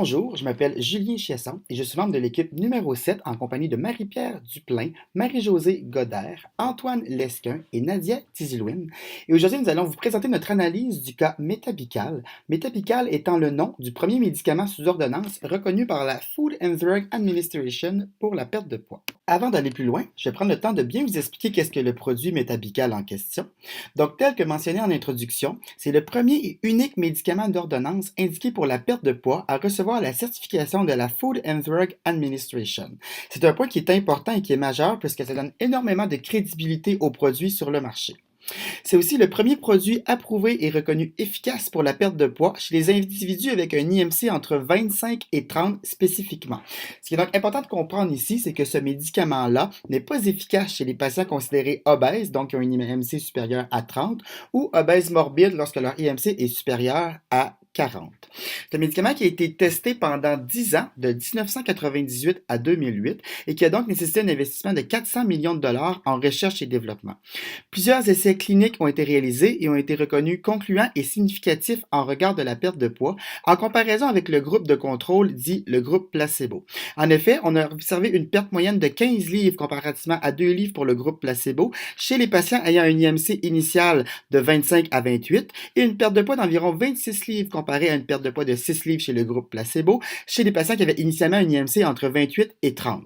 Bonjour, je m'appelle Julien Chiasson et je suis membre de l'équipe numéro 7 en compagnie de Marie-Pierre Duplain, Marie-Josée Godert, Antoine Lesquin et Nadia Tizilouine. Et aujourd'hui, nous allons vous présenter notre analyse du cas Metapical. Metapical étant le nom du premier médicament sous ordonnance reconnu par la Food and Drug Administration pour la perte de poids. Avant d'aller plus loin, je vais prendre le temps de bien vous expliquer qu'est-ce que le produit Metapical en question. Donc, tel que mentionné en introduction, c'est le premier et unique médicament d'ordonnance indiqué pour la perte de poids à recevoir la certification de la Food and Drug Administration. C'est un point qui est important et qui est majeur puisque ça donne énormément de crédibilité aux produits sur le marché. C'est aussi le premier produit approuvé et reconnu efficace pour la perte de poids chez les individus avec un IMC entre 25 et 30 spécifiquement. Ce qui est donc important de comprendre ici, c'est que ce médicament-là n'est pas efficace chez les patients considérés obèses, donc qui ont un IMC supérieur à 30, ou obèses morbides lorsque leur IMC est supérieur à 40. C'est un médicament qui a été testé pendant 10 ans, de 1998 à 2008, et qui a donc nécessité un investissement de 400 millions de dollars en recherche et développement. Plusieurs essais cliniques ont été réalisés et ont été reconnus concluants et significatifs en regard de la perte de poids, en comparaison avec le groupe de contrôle dit le groupe placebo. En effet, on a observé une perte moyenne de 15 livres comparativement à 2 livres pour le groupe placebo chez les patients ayant un IMC initial de 25 à 28 et une perte de poids d'environ 26 livres comparée à une perte de poids de 6 livres chez le groupe placebo chez les patients qui avaient initialement un IMC entre 28 et 30.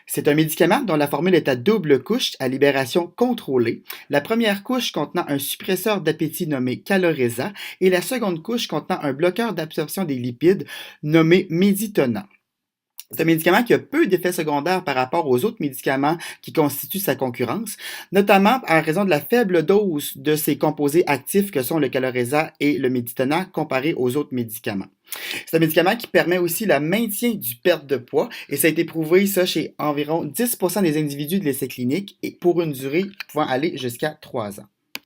C'est un médicament dont la formule est à double couche à libération contrôlée. La première couche contenant un suppresseur d'appétit nommé Caloresza et la seconde couche contenant un bloqueur d'absorption des lipides nommé Meditona. C'est un médicament qui a peu d'effets secondaires par rapport aux autres médicaments qui constituent sa concurrence, notamment en raison de la faible dose de ses composés actifs que sont le Caloresza et le Meditona comparé aux autres médicaments. C'est un médicament qui permet aussi le maintien du perte de poids et ça a été prouvé ça chez environ 10% des individus de l'essai clinique et pour une durée pouvant aller jusqu'à 3 ans.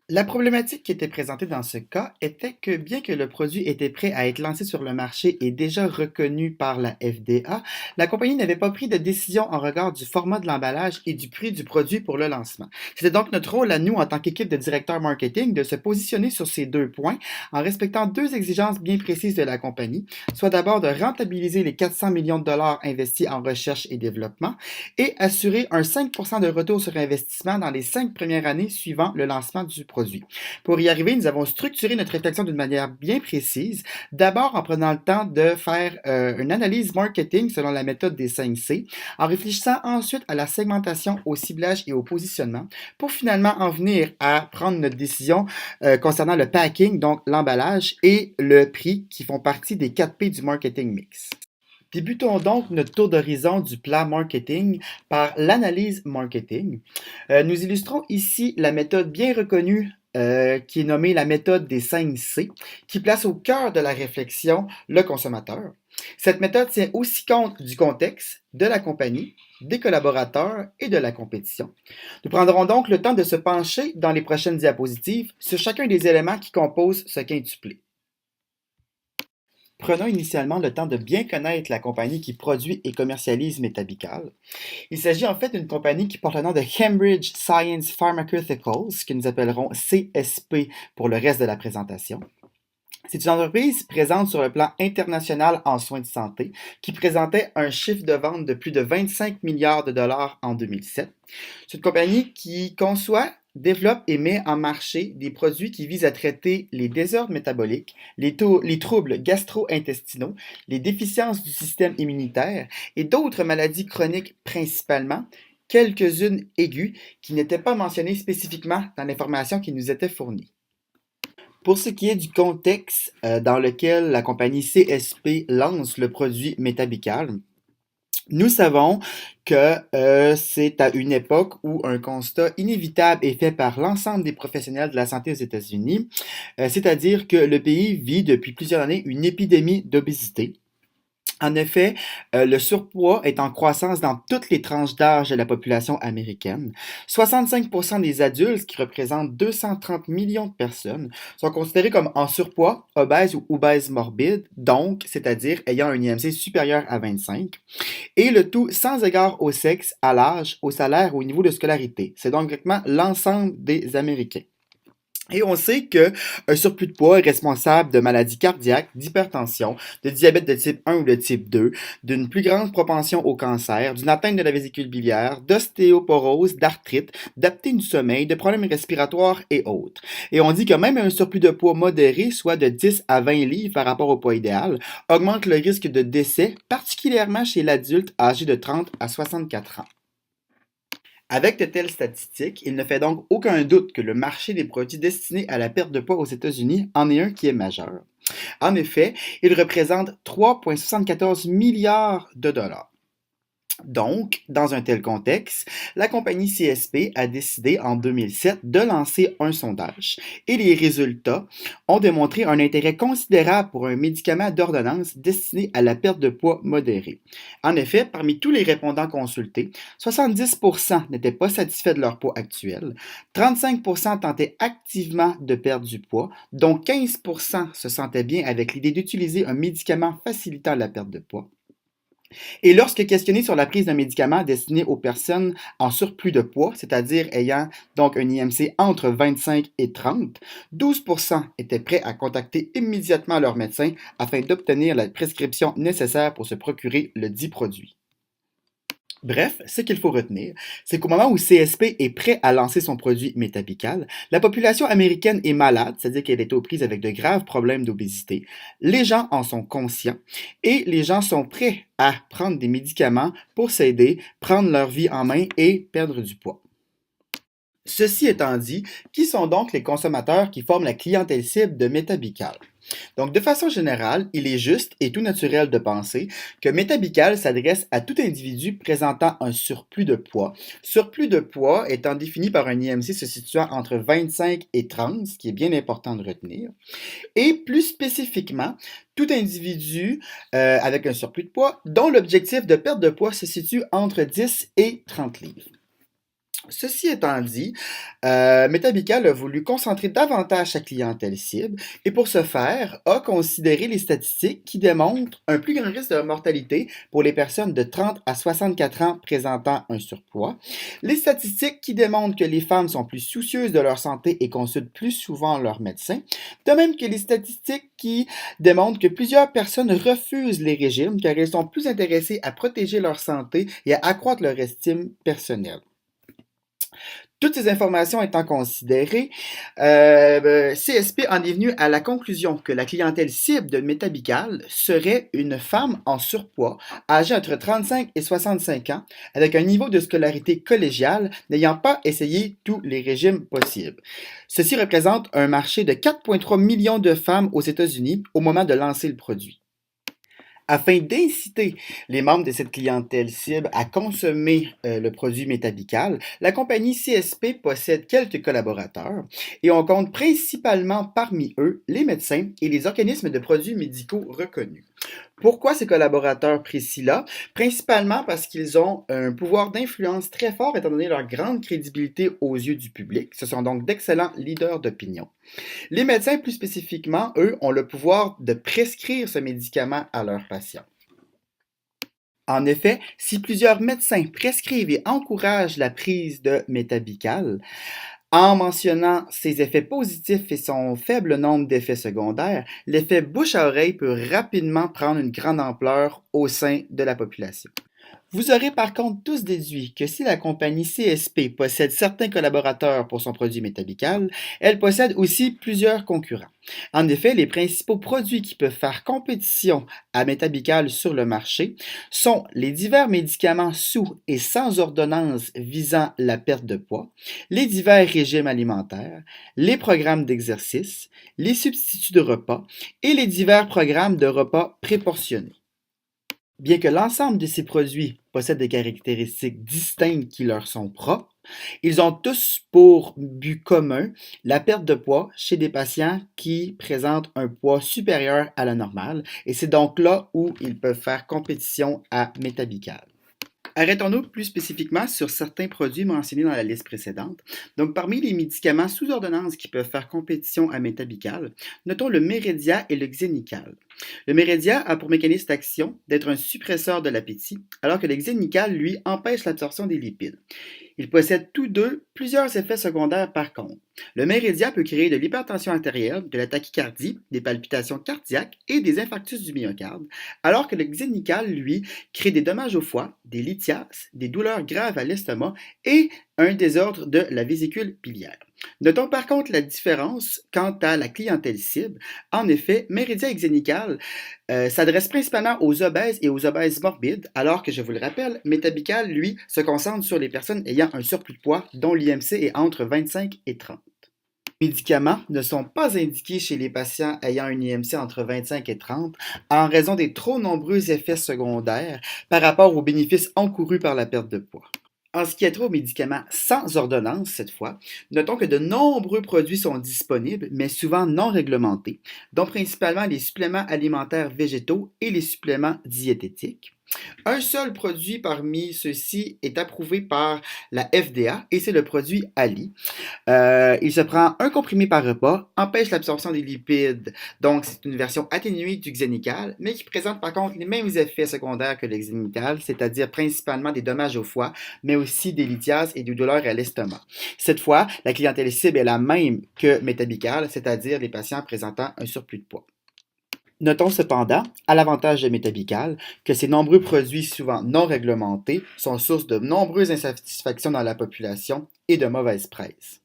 La problématique qui était présentée dans ce cas était que bien que le produit était prêt à être lancé sur le marché et déjà reconnu par la FDA, la compagnie n'avait pas pris de décision en regard du format de l'emballage et du prix du produit pour le lancement. C'était donc notre rôle à nous en tant qu'équipe de directeur marketing de se positionner sur ces deux points en respectant deux exigences bien précises de la compagnie, soit d'abord de rentabiliser les 400 millions de dollars investis en recherche et développement et assurer un 5% de retour sur investissement dans les 5 premières années suivant le lancement du produit. Pour y arriver, nous avons structuré notre réflexion d'une manière bien précise, d'abord en prenant le temps de faire une analyse marketing selon la méthode des 5C, en réfléchissant ensuite à la segmentation, au ciblage et au positionnement, pour finalement en venir à prendre notre décision concernant le packing, donc l'emballage, et le prix qui font partie des 4 P du marketing mix. Débutons donc notre tour d'horizon du plan marketing par l'analyse marketing. Nous illustrons ici la méthode bien reconnue qui est nommée la méthode des 5 C, qui place au cœur de la réflexion le consommateur. Cette méthode tient aussi compte du contexte, de la compagnie, des collaborateurs et de la compétition. Nous prendrons donc le temps de se pencher dans les prochaines diapositives sur chacun des éléments qui composent ce quintuplé. Prenons initialement le temps de bien connaître la compagnie qui produit et commercialise Metabical. Il s'agit en fait d'une compagnie qui porte le nom de Cambridge Science Pharmaceuticals, que nous appellerons CSP pour le reste de la présentation. C'est une entreprise présente sur le plan international en soins de santé qui présentait un chiffre de vente de plus de 25 milliards de dollars en 2007. C'est une compagnie qui conçoit, développe et met en marché des produits qui visent à traiter les désordres métaboliques, les troubles gastro-intestinaux, les déficiences du système immunitaire et d'autres maladies chroniques principalement, quelques-unes aiguës qui n'étaient pas mentionnées spécifiquement dans l'information qui nous était fournie. Pour ce qui est du contexte dans lequel la compagnie CSP lance le produit Metabical, nous savons que c'est à une époque où un constat inévitable est fait par l'ensemble des professionnels de la santé aux États-Unis, c'est-à-dire que le pays vit depuis plusieurs années une épidémie d'obésité. En effet, le surpoids est en croissance dans toutes les tranches d'âge de la population américaine. 65% des adultes, qui représentent 230 millions de personnes, sont considérés comme en surpoids, obèses ou obèses morbides, donc, c'est-à-dire ayant un IMC supérieur à 25, et le tout sans égard au sexe, à l'âge, au salaire ou au niveau de scolarité. C'est donc directement l'ensemble des Américains. Et on sait qu'un surplus de poids est responsable de maladies cardiaques, d'hypertension, de diabète de type 1 ou de type 2, d'une plus grande propension au cancer, d'une atteinte de la vésicule biliaire, d'ostéoporose, d'arthrite, d'apnée du sommeil, de problèmes respiratoires et autres. Et on dit que même un surplus de poids modéré, soit de 10 à 20 livres par rapport au poids idéal, augmente le risque de décès, particulièrement chez l'adulte âgé de 30 à 64 ans. Avec de telles statistiques, il ne fait donc aucun doute que le marché des produits destinés à la perte de poids aux États-Unis en est un qui est majeur. En effet, il représente 3,74 milliards de dollars. Donc, dans un tel contexte, la compagnie CSP a décidé en 2007 de lancer un sondage et les résultats ont démontré un intérêt considérable pour un médicament d'ordonnance destiné à la perte de poids modérée. En effet, parmi tous les répondants consultés, 70% n'étaient pas satisfaits de leur poids actuel, 35% tentaient activement de perdre du poids, dont 15% se sentaient bien avec l'idée d'utiliser un médicament facilitant la perte de poids. Et lorsque questionné sur la prise d'un médicament destiné aux personnes en surplus de poids, c'est-à-dire ayant donc un IMC entre 25 et 30, 12% étaient prêts à contacter immédiatement leur médecin afin d'obtenir la prescription nécessaire pour se procurer le dit produit. Bref, ce qu'il faut retenir, c'est qu'au moment où CSP est prêt à lancer son produit métabical, la population américaine est malade, c'est-à-dire qu'elle est aux prises avec de graves problèmes d'obésité. Les gens en sont conscients et les gens sont prêts à prendre des médicaments pour s'aider, prendre leur vie en main et perdre du poids. Ceci étant dit, qui sont donc les consommateurs qui forment la clientèle cible de Métabical? Donc, de façon générale, il est juste et tout naturel de penser que Métabical s'adresse à tout individu présentant un surplus de poids étant défini par un IMC se situant entre 25 et 30, ce qui est bien important de retenir, et plus spécifiquement, tout individu avec un surplus de poids dont l'objectif de perte de poids se situe entre 10 et 30 livres. Ceci étant dit, Métabical a voulu concentrer davantage sa clientèle cible et pour ce faire, a considéré les statistiques qui démontrent un plus grand risque de mortalité pour les personnes de 30 à 64 ans présentant un surpoids, les statistiques qui démontrent que les femmes sont plus soucieuses de leur santé et consultent plus souvent leur médecin, de même que les statistiques qui démontrent que plusieurs personnes refusent les régimes car elles sont plus intéressées à protéger leur santé et à accroître leur estime personnelle. Toutes ces informations étant considérées, CSP en est venu à la conclusion que la clientèle cible de Métabical serait une femme en surpoids, âgée entre 35 et 65 ans, avec un niveau de scolarité collégiale, n'ayant pas essayé tous les régimes possibles. Ceci représente un marché de 4,3 millions de femmes aux États-Unis au moment de lancer le produit. Afin d'inciter les membres de cette clientèle cible à consommer le produit Métabical, la compagnie CSP possède quelques collaborateurs et on compte principalement parmi eux les médecins et les organismes de produits médicaux reconnus. Pourquoi ces collaborateurs précis-là? Principalement parce qu'ils ont un pouvoir d'influence très fort étant donné leur grande crédibilité aux yeux du public. Ce sont donc d'excellents leaders d'opinion. Les médecins, plus spécifiquement, eux, ont le pouvoir de prescrire ce médicament à leurs patients. En effet, si plusieurs médecins prescrivent et encouragent la prise de Métabical, en mentionnant ses effets positifs et son faible nombre d'effets secondaires, l'effet bouche à oreille peut rapidement prendre une grande ampleur au sein de la population. Vous aurez par contre tous déduit que si la compagnie CSP possède certains collaborateurs pour son produit Métabical, elle possède aussi plusieurs concurrents. En effet, les principaux produits qui peuvent faire compétition à Métabical sur le marché sont les divers médicaments sous et sans ordonnance visant la perte de poids, les divers régimes alimentaires, les programmes d'exercice, les substituts de repas et les divers programmes de repas préportionnés. Bien que l'ensemble de ces produits possèdent des caractéristiques distinctes qui leur sont propres, ils ont tous pour but commun la perte de poids chez des patients qui présentent un poids supérieur à la normale et c'est donc là où ils peuvent faire compétition à Métabical. Arrêtons-nous plus spécifiquement sur certains produits mentionnés dans la liste précédente. Donc, parmi les médicaments sous ordonnance qui peuvent faire compétition à Métabical, notons le Mérédia et le Xénical. Le Mérédia a pour mécanisme d'action d'être un suppresseur de l'appétit, alors que le Xénical, lui, empêche l'absorption des lipides. Ils possèdent tous deux plusieurs effets secondaires par contre. Le Mérédia peut créer de l'hypertension artérielle, de la tachycardie, des palpitations cardiaques et des infarctus du myocarde, alors que le Xénical, lui, crée des dommages au foie, des lithiases, des douleurs graves à l'estomac et un désordre de la vésicule biliaire. Notons par contre la différence quant à la clientèle cible. En effet, Mérédia et Xénical s'adresse principalement aux obèses et aux obèses morbides, alors que, je vous le rappelle, Métabical, lui, se concentre sur les personnes ayant un surplus de poids dont l'IMC est entre 25 et 30. Les médicaments ne sont pas indiqués chez les patients ayant un IMC entre 25 et 30 en raison des trop nombreux effets secondaires par rapport aux bénéfices encourus par la perte de poids. En ce qui est trait aux médicaments sans ordonnance, cette fois, notons que de nombreux produits sont disponibles, mais souvent non réglementés, dont principalement les suppléments alimentaires végétaux et les suppléments diététiques. Un seul produit parmi ceux-ci est approuvé par la FDA et c'est le produit Ali. Il se prend un comprimé par repas, empêche l'absorption des lipides, donc c'est une version atténuée du Xénical, mais qui présente par contre les mêmes effets secondaires que le Xénical, c'est-à-dire principalement des dommages au foie, mais aussi des lithiases et des douleurs à l'estomac. Cette fois, la clientèle cible est la même que Métabical, c'est-à-dire les patients présentant un surplus de poids. Notons cependant, à l'avantage de Métabical, que ces nombreux produits souvent non réglementés sont source de nombreuses insatisfactions dans la population et de mauvaise presse.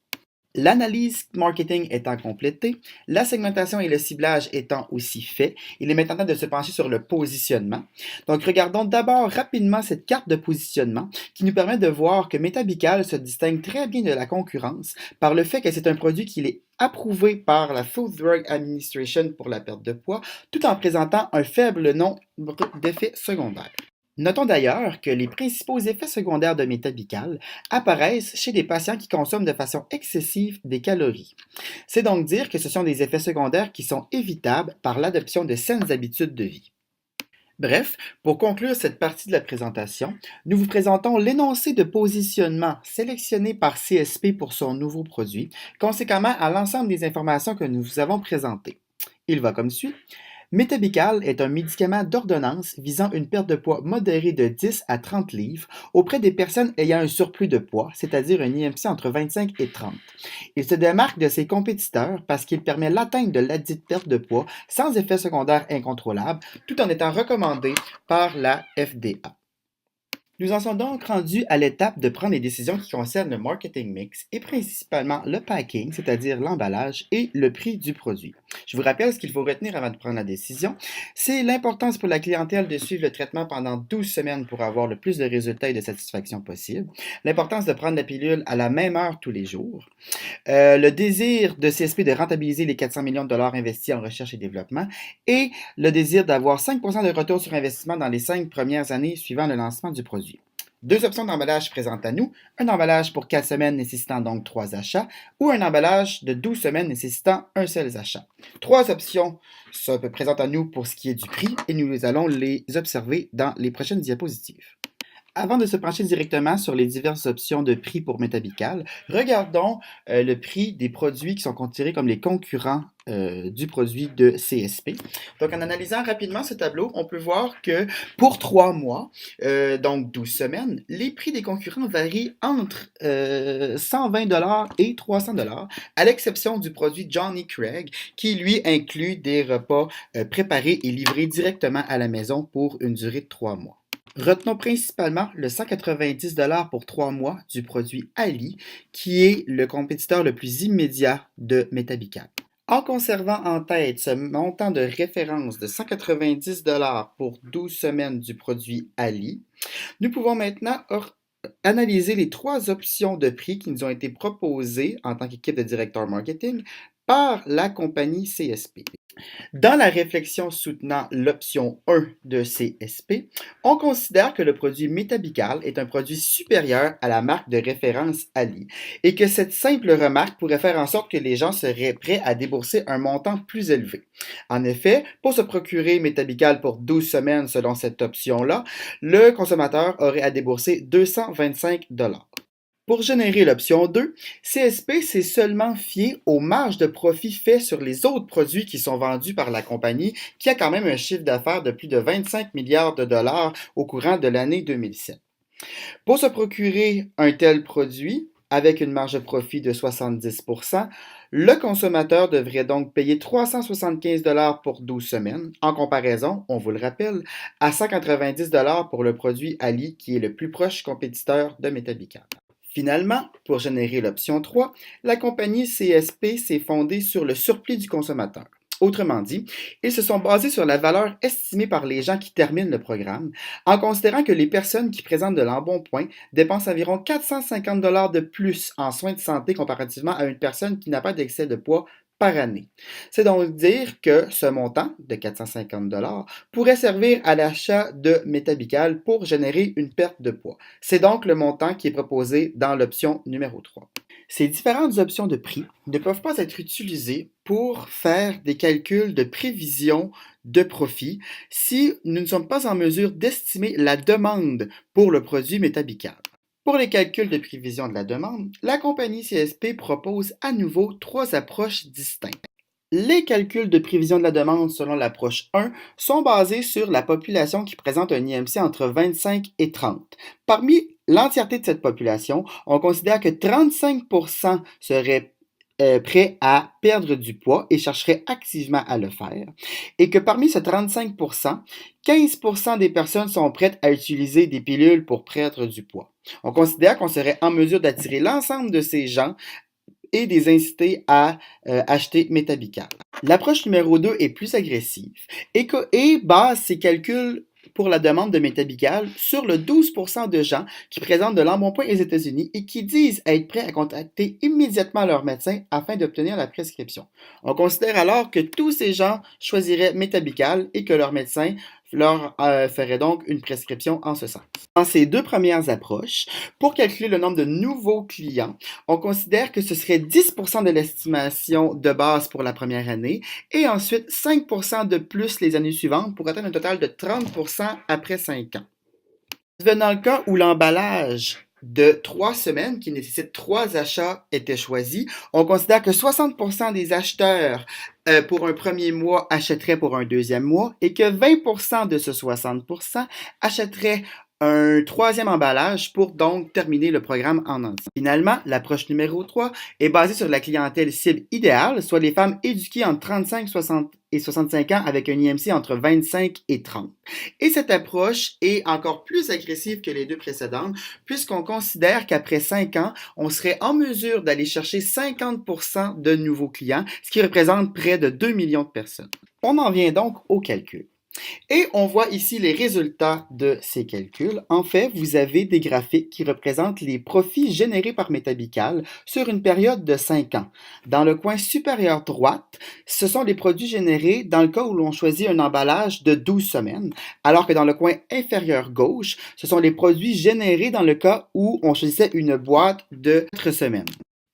L'analyse marketing étant complétée, la segmentation et le ciblage étant aussi fait, il est maintenant temps de se pencher sur le positionnement. Donc, regardons d'abord rapidement cette carte de positionnement qui nous permet de voir que Métabical se distingue très bien de la concurrence par le fait que c'est un produit qui est approuvé par la Food Drug Administration pour la perte de poids, tout en présentant un faible nombre d'effets secondaires. Notons d'ailleurs que les principaux effets secondaires de Métabical apparaissent chez des patients qui consomment de façon excessive des calories. C'est donc dire que ce sont des effets secondaires qui sont évitables par l'adoption de saines habitudes de vie. Bref, pour conclure cette partie de la présentation, nous vous présentons l'énoncé de positionnement sélectionné par CSP pour son nouveau produit, conséquemment à l'ensemble des informations que nous vous avons présentées. Il va comme suit. Métabical est un médicament d'ordonnance visant une perte de poids modérée de 10 à 30 livres auprès des personnes ayant un surplus de poids, c'est-à-dire un IMC entre 25 et 30. Il se démarque de ses compétiteurs parce qu'il permet l'atteinte de ladite perte de poids sans effet secondaire incontrôlable, tout en étant recommandé par la FDA. Nous en sommes donc rendus à l'étape de prendre les décisions qui concernent le marketing mix et principalement le packing, c'est-à-dire l'emballage et le prix du produit. Je vous rappelle ce qu'il faut retenir avant de prendre la décision. C'est l'importance pour la clientèle de suivre le traitement pendant 12 semaines pour avoir le plus de résultats et de satisfaction possible. L'importance de prendre la pilule à la même heure tous les jours. Le désir de CSP de rentabiliser les 400 millions de dollars investis en recherche et développement et le désir d'avoir 5% de retour sur investissement dans les 5 premières années suivant le lancement du produit. Deux options d'emballage présentent à nous, un emballage pour 4 semaines nécessitant donc 3 achats ou un emballage de 12 semaines nécessitant un seul achat. Trois options se présentent à nous pour ce qui est du prix et nous allons les observer dans les prochaines diapositives. Avant de se pencher directement sur les diverses options de prix pour Métabical, regardons le prix des produits qui sont considérés comme les concurrents du produit de CSP. Donc, en analysant rapidement ce tableau, on peut voir que pour 3 mois, donc 12 semaines, les prix des concurrents varient entre 120$ et 300$, à l'exception du produit Johnny Craig, qui lui inclut des repas préparés et livrés directement à la maison pour une durée de 3 mois. Retenons principalement le 190$ pour 3 mois du produit Ali, qui est le compétiteur le plus immédiat de Métabical. En conservant en tête ce montant de référence de 190$ pour 12 semaines du produit Ali, nous pouvons maintenant analyser les 3 options de prix qui nous ont été proposées en tant qu'équipe de directeur marketing par la compagnie CSP. Dans la réflexion soutenant l'option 1 de CSP, on considère que le produit Métabical est un produit supérieur à la marque de référence Ali et que cette simple remarque pourrait faire en sorte que les gens seraient prêts à débourser un montant plus élevé. En effet, pour se procurer Métabical pour 12 semaines selon cette option-là, le consommateur aurait à débourser 225$. Pour générer l'option 2, CSP s'est seulement fié aux marges de profit faites sur les autres produits qui sont vendus par la compagnie, qui a quand même un chiffre d'affaires de plus de 25 milliards de dollars au courant de l'année 2007. Pour se procurer un tel produit, avec une marge de profit de 70%, le consommateur devrait donc payer 375 $ pour 12 semaines, en comparaison, on vous le rappelle, à 190 $ pour le produit Ali qui est le plus proche compétiteur de Metabical. Finalement, pour générer l'option 3, la compagnie CSP s'est fondée sur le surplus du consommateur. Autrement dit, ils se sont basés sur la valeur estimée par les gens qui terminent le programme, en considérant que les personnes qui présentent de l'embonpoint dépensent environ 450 $ de plus en soins de santé comparativement à une personne qui n'a pas d'excès de poids par année. C'est donc dire que ce montant de 450 $ pourrait servir à l'achat de Metabical pour générer une perte de poids. C'est donc le montant qui est proposé dans l'option numéro 3. Ces différentes options de prix ne peuvent pas être utilisées pour faire des calculs de prévision de profit si nous ne sommes pas en mesure d'estimer la demande pour le produit Metabical. Pour les calculs de prévision de la demande, la compagnie CSP propose à nouveau trois approches distinctes. Les calculs de prévision de la demande selon l'approche 1 sont basés sur la population qui présente un IMC entre 25 et 30. Parmi l'entièreté de cette population, on considère que 35% seraient prêts à perdre du poids et chercheraient activement à le faire, et que parmi ce 35%, 15% des personnes sont prêtes à utiliser des pilules pour perdre du poids. On considère qu'on serait en mesure d'attirer l'ensemble de ces gens et des inciter à acheter Metabical. L'approche numéro 2 est plus agressive et base ses calculs pour la demande de Metabical sur le 12% de gens qui présentent de l'embonpoint aux États-Unis et qui disent être prêts à contacter immédiatement leur médecin afin d'obtenir la prescription. On considère alors que tous ces gens choisiraient Metabical et que leur médecin leur ferait donc une prescription en ce sens. Dans ces deux premières approches, pour calculer le nombre de nouveaux clients, on considère que ce serait 10% de l'estimation de base pour la première année et ensuite 5% de plus les années suivantes pour atteindre un total de 30% après 5 ans. Dans le cas où l'emballage de 3 semaines qui nécessite 3 achats était choisi, on considère que 60% des acheteurs pour un premier mois achèteraient pour un deuxième mois et que 20% de ce 60% achèteraient un troisième emballage pour donc terminer le programme en entier. Finalement, l'approche numéro 3 est basée sur la clientèle cible idéale, soit les femmes éduquées entre 35 et 65 ans avec un IMC entre 25 et 30. Et cette approche est encore plus agressive que les deux précédentes, puisqu'on considère qu'après 5 ans, on serait en mesure d'aller chercher 50% de nouveaux clients, ce qui représente près de 2 millions de personnes. On en vient donc au calcul. Et on voit ici les résultats de ces calculs. En fait, vous avez des graphiques qui représentent les profits générés par Metabical sur une période de 5 ans. Dans le coin supérieur droite, ce sont les produits générés dans le cas où l'on choisit un emballage de 12 semaines, alors que dans le coin inférieur gauche, ce sont les produits générés dans le cas où on choisissait une boîte de 4 semaines.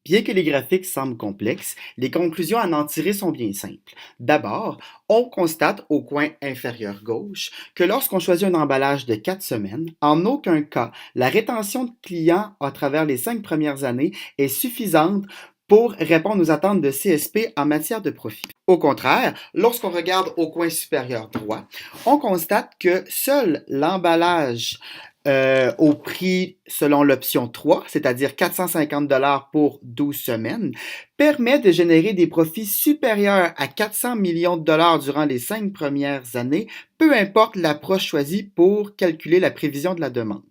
Bien que les graphiques semblent complexes, les conclusions à en tirer sont bien simples. D'abord, on constate au coin inférieur gauche que lorsqu'on choisit un emballage de 4 semaines, en aucun cas, la rétention de clients à travers les 5 premières années est suffisante pour répondre aux attentes de CSP en matière de profit. Au contraire, lorsqu'on regarde au coin supérieur droit, on constate que seul l'emballage au prix selon l'option 3, c'est-à-dire 450 $ pour 12 semaines, permet de générer des profits supérieurs à 400 millions de dollars durant les 5 premières années, peu importe l'approche choisie pour calculer la prévision de la demande.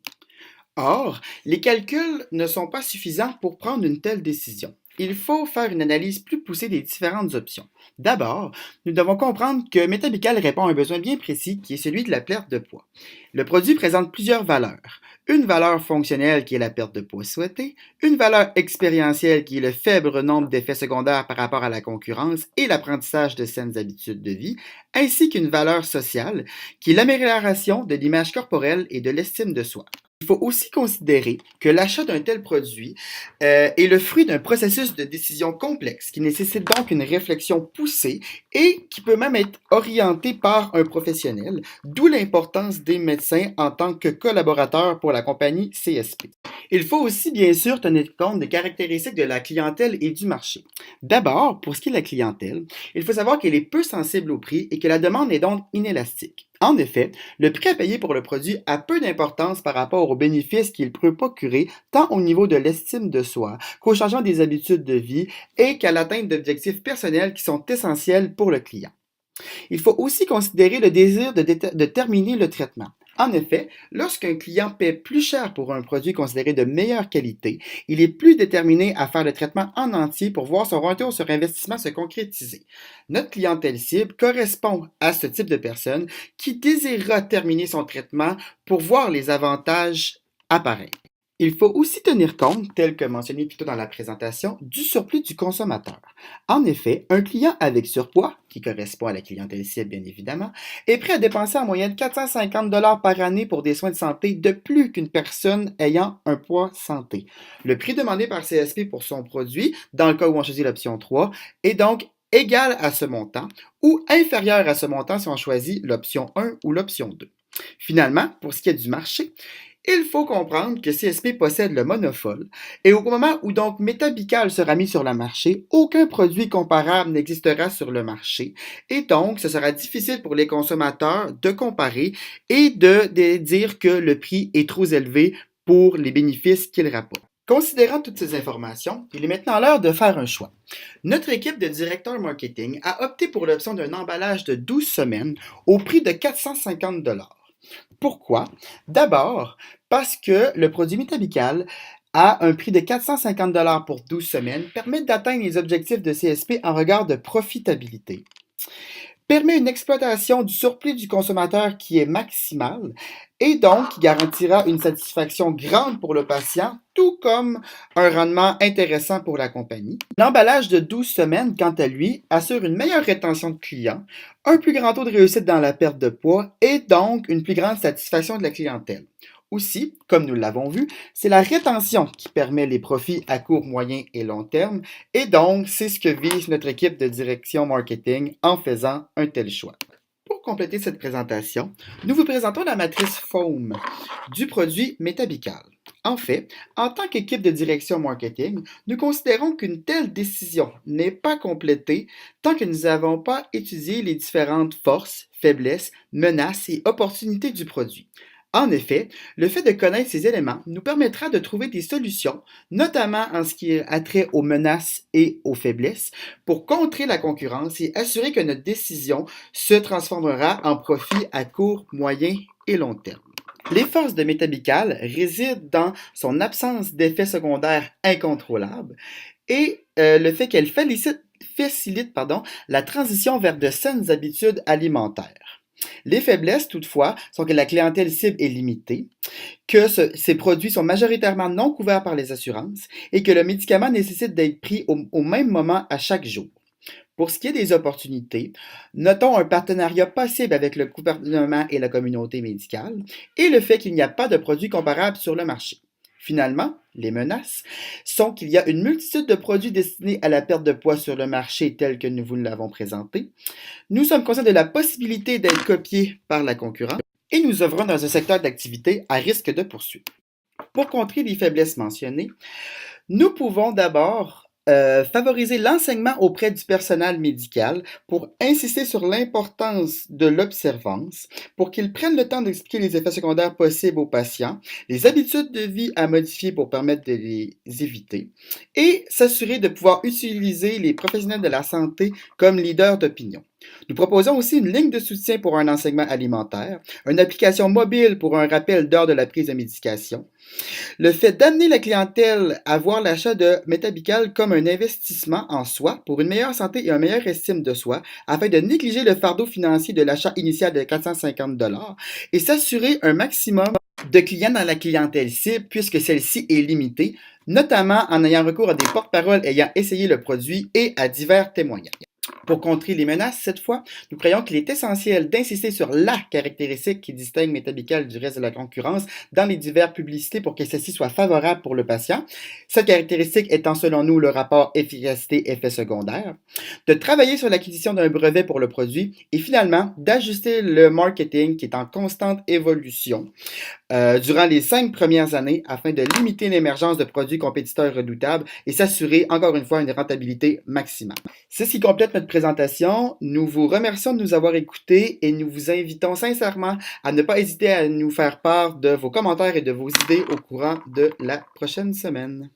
Or, les calculs ne sont pas suffisants pour prendre une telle décision. Il faut faire une analyse plus poussée des différentes options. D'abord, nous devons comprendre que Metabical répond à un besoin bien précis qui est celui de la perte de poids. Le produit présente plusieurs valeurs. Une valeur fonctionnelle qui est la perte de poids souhaitée, une valeur expérientielle qui est le faible nombre d'effets secondaires par rapport à la concurrence et l'apprentissage de saines habitudes de vie, ainsi qu'une valeur sociale qui est l'amélioration de l'image corporelle et de l'estime de soi. Il faut aussi considérer que l'achat d'un tel produit est le fruit d'un processus de décision complexe qui nécessite donc une réflexion poussée et qui peut même être orienté par un professionnel, d'où l'importance des médecins en tant que collaborateurs pour la compagnie CSP. Il faut aussi bien sûr tenir compte des caractéristiques de la clientèle et du marché. D'abord, pour ce qui est de la clientèle, il faut savoir qu'elle est peu sensible au prix et que la demande est donc inélastique. En effet, le prix à payer pour le produit a peu d'importance par rapport aux bénéfices qu'il peut procurer, tant au niveau de l'estime de soi qu'au changement des habitudes de vie et qu'à l'atteinte d'objectifs personnels qui sont essentiels pour le client. Il faut aussi considérer le désir de terminer le traitement. En effet, lorsqu'un client paie plus cher pour un produit considéré de meilleure qualité, il est plus déterminé à faire le traitement en entier pour voir son retour sur investissement se concrétiser. Notre clientèle cible correspond à ce type de personne qui désirera terminer son traitement pour voir les avantages apparaître. Il faut aussi tenir compte, tel que mentionné plus tôt dans la présentation, du surplus du consommateur. En effet, un client avec surpoids, qui correspond à la clientèle cible bien évidemment, est prêt à dépenser en moyenne 450 $ par année pour des soins de santé de plus qu'une personne ayant un poids santé. Le prix demandé par CSP pour son produit, dans le cas où on choisit l'option 3, est donc égal à ce montant ou inférieur à ce montant si on choisit l'option 1 ou l'option 2. Finalement, pour ce qui est du marché, il faut comprendre que CSP possède le monopole et au moment où donc Métabical sera mis sur le marché, aucun produit comparable n'existera sur le marché et donc ce sera difficile pour les consommateurs de comparer et de dire que le prix est trop élevé pour les bénéfices qu'il rapporte. Considérant toutes ces informations, il est maintenant l'heure de faire un choix. Notre équipe de directeurs marketing a opté pour l'option d'un emballage de 12 semaines au prix de 450 $. Pourquoi? D'abord, parce que le produit Métabical à un prix de 450 $ pour 12 semaines permet d'atteindre les objectifs de CSP en regard de profitabilité, permet une exploitation du surplus du consommateur qui est maximale et donc qui garantira une satisfaction grande pour le patient, tout comme un rendement intéressant pour la compagnie. L'emballage de 12 semaines, quant à lui, assure une meilleure rétention de clients, un plus grand taux de réussite dans la perte de poids et donc une plus grande satisfaction de la clientèle. Aussi, comme nous l'avons vu, c'est la rétention qui permet les profits à court, moyen et long terme, et donc c'est ce que vise notre équipe de direction marketing en faisant un tel choix. Pour compléter cette présentation, nous vous présentons la matrice FOAM du produit Métabical. En fait, en tant qu'équipe de direction marketing, nous considérons qu'une telle décision n'est pas complétée tant que nous n'avons pas étudié les différentes forces, faiblesses, menaces et opportunités du produit. En effet, le fait de connaître ces éléments nous permettra de trouver des solutions, notamment en ce qui a trait aux menaces et aux faiblesses, pour contrer la concurrence et assurer que notre décision se transformera en profit à court, moyen et long terme. Les forces de Métabical résident dans son absence d'effets secondaires incontrôlables et le fait qu'elle facilite la transition vers de saines habitudes alimentaires. Les faiblesses, toutefois, sont que la clientèle cible est limitée, que ces produits sont majoritairement non couverts par les assurances et que le médicament nécessite d'être pris au même moment à chaque jour. Pour ce qui est des opportunités, notons un partenariat possible avec le gouvernement et la communauté médicale et le fait qu'il n'y a pas de produits comparables sur le marché. Finalement, les menaces sont qu'il y a une multitude de produits destinés à la perte de poids sur le marché tel que nous vous l'avons présenté. Nous sommes conscients de la possibilité d'être copiés par la concurrence et nous œuvrons dans un secteur d'activité à risque de poursuite. Pour contrer les faiblesses mentionnées, nous pouvons d'abord favoriser l'enseignement auprès du personnel médical pour insister sur l'importance de l'observance, pour qu'ils prennent le temps d'expliquer les effets secondaires possibles aux patients, les habitudes de vie à modifier pour permettre de les éviter, et s'assurer de pouvoir utiliser les professionnels de la santé comme leaders d'opinion. Nous proposons aussi une ligne de soutien pour un enseignement alimentaire, une application mobile pour un rappel d'heure de la prise de médication. Le fait d'amener la clientèle à voir l'achat de Métabical comme un investissement en soi pour une meilleure santé et une meilleure estime de soi, afin de négliger le fardeau financier de l'achat initial de 450 $ et s'assurer un maximum de clients dans la clientèle cible puisque celle-ci est limitée, notamment en ayant recours à des porte-paroles ayant essayé le produit et à divers témoignages. Pour contrer les menaces, cette fois, nous croyons qu'il est essentiel d'insister sur la caractéristique qui distingue Métabical du reste de la concurrence dans les diverses publicités pour que celle-ci soit favorable pour le patient. Cette caractéristique étant selon nous le rapport efficacité-effet secondaire, de travailler sur l'acquisition d'un brevet pour le produit et finalement d'ajuster le marketing qui est en constante évolution durant les 5 premières années afin de limiter l'émergence de produits compétiteurs redoutables et s'assurer encore une fois une rentabilité maximale. C'est ce qui complète notre présentation. Nous vous remercions de nous avoir écoutés et nous vous invitons sincèrement à ne pas hésiter à nous faire part de vos commentaires et de vos idées au courant de la prochaine semaine.